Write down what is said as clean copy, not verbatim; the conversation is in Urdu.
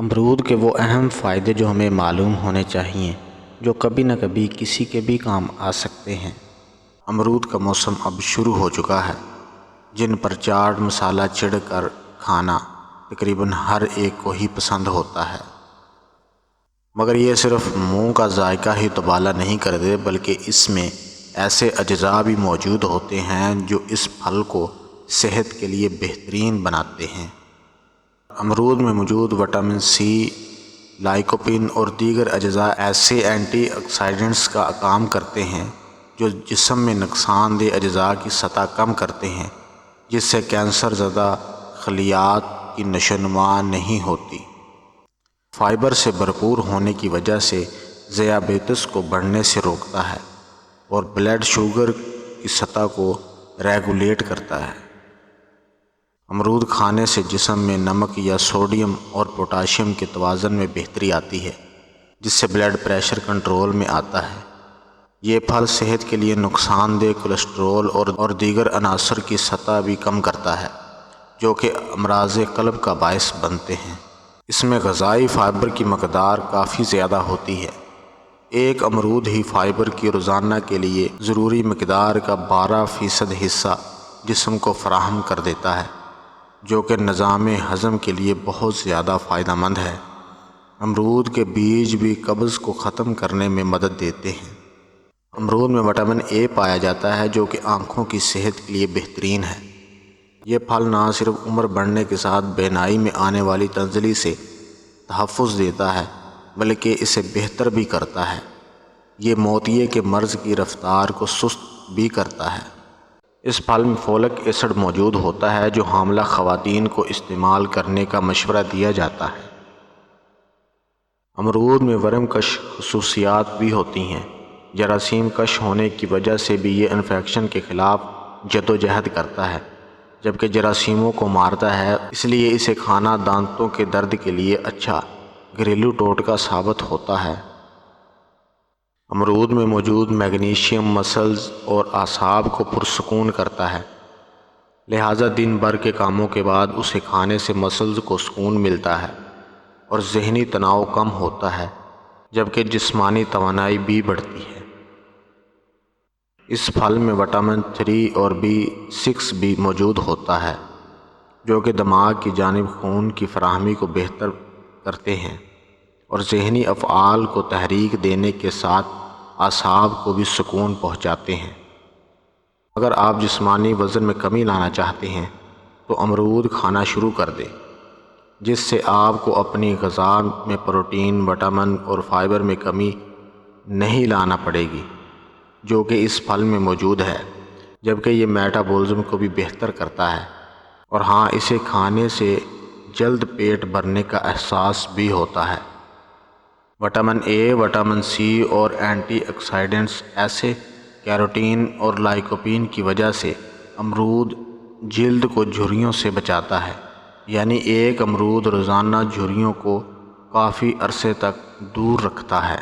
امرود کے وہ اہم فائدے جو ہمیں معلوم ہونے چاہیے، جو کبھی نہ کبھی کسی کے بھی کام آ سکتے ہیں۔ امرود کا موسم اب شروع ہو چکا ہے، جن پر چاٹ مسالہ چڑھ کر کھانا تقریباً ہر ایک کو ہی پسند ہوتا ہے، مگر یہ صرف منہ کا ذائقہ ہی تبالا نہیں کرتے، بلکہ اس میں ایسے اجزاء بھی موجود ہوتے ہیں جو اس پھل کو صحت کے لیے بہترین بناتے ہیں۔ امرود میں موجود وٹامن سی، لائکوپین اور دیگر اجزاء ایسے اینٹی آکسیڈنٹس کا کام کرتے ہیں جو جسم میں نقصان دہ اجزاء کی سطح کم کرتے ہیں، جس سے کینسر زدہ خلیات کی نشوونما نہیں ہوتی۔ فائبر سے بھرپور ہونے کی وجہ سے ذیابیطس کو بڑھنے سے روکتا ہے اور بلڈ شوگر کی سطح کو ریگولیٹ کرتا ہے۔ امرود کھانے سے جسم میں نمک یا سوڈیم اور پوٹاشیم کے توازن میں بہتری آتی ہے، جس سے بلڈ پریشر کنٹرول میں آتا ہے۔ یہ پھل صحت کے لیے نقصان دہ کولیسٹرول اور دیگر عناصر کی سطح بھی کم کرتا ہے، جو کہ امراض قلب کا باعث بنتے ہیں۔ اس میں غذائی فائبر کی مقدار کافی زیادہ ہوتی ہے۔ ایک امرود ہی فائبر کی روزانہ کے لیے ضروری مقدار کا 12% حصہ جسم کو فراہم کر دیتا ہے، جو کہ نظام ہضم کے لیے بہت زیادہ فائدہ مند ہے۔ امرود کے بیج بھی قبض کو ختم کرنے میں مدد دیتے ہیں۔ امرود میں وٹامن اے پایا جاتا ہے، جو کہ آنکھوں کی صحت کے لیے بہترین ہے۔ یہ پھل نہ صرف عمر بڑھنے کے ساتھ بینائی میں آنے والی تنزلی سے تحفظ دیتا ہے، بلکہ اسے بہتر بھی کرتا ہے۔ یہ موتیے کے مرض کی رفتار کو سست بھی کرتا ہے۔ اس پھل میں فولک ایسڈ موجود ہوتا ہے، جو حاملہ خواتین کو استعمال کرنے کا مشورہ دیا جاتا ہے۔ امرود میں ورم کش خصوصیات بھی ہوتی ہیں۔ جراثیم کش ہونے کی وجہ سے بھی یہ انفیکشن کے خلاف جدوجہد کرتا ہے، جبکہ جراثیموں کو مارتا ہے، اس لیے اسے کھانا دانتوں کے درد کے لیے اچھا گھریلو ٹوٹکا ثابت ہوتا ہے۔ امرود میں موجود میگنیشیم مسلز اور اعصاب کو پرسکون کرتا ہے، لہٰذا دن بھر کے کاموں کے بعد اسے کھانے سے مسلز کو سکون ملتا ہے اور ذہنی تناؤ کم ہوتا ہے، جبکہ جسمانی توانائی بھی بڑھتی ہے۔ اس پھل میں وٹامن 3 اور B6 بھی موجود ہوتا ہے، جو کہ دماغ کی جانب خون کی فراہمی کو بہتر کرتے ہیں اور ذہنی افعال کو تحریک دینے کے ساتھ اعصاب کو بھی سکون پہنچاتے ہیں۔ اگر آپ جسمانی وزن میں کمی لانا چاہتے ہیں تو امرود کھانا شروع کر دیں، جس سے آپ کو اپنی غذا میں پروٹین، وٹامن اور فائبر میں کمی نہیں لانا پڑے گی، جو کہ اس پھل میں موجود ہے، جبکہ یہ میٹابولزم کو بھی بہتر کرتا ہے، اور ہاں، اسے کھانے سے جلد پیٹ بھرنے کا احساس بھی ہوتا ہے۔ وٹامن اے، وٹامن سی اور اینٹی آکسیڈنٹس ایسے کیروٹین اور لائکوپین کی وجہ سے امرود جلد کو جھریوں سے بچاتا ہے، یعنی ایک امرود روزانہ جھریوں کو کافی عرصے تک دور رکھتا ہے۔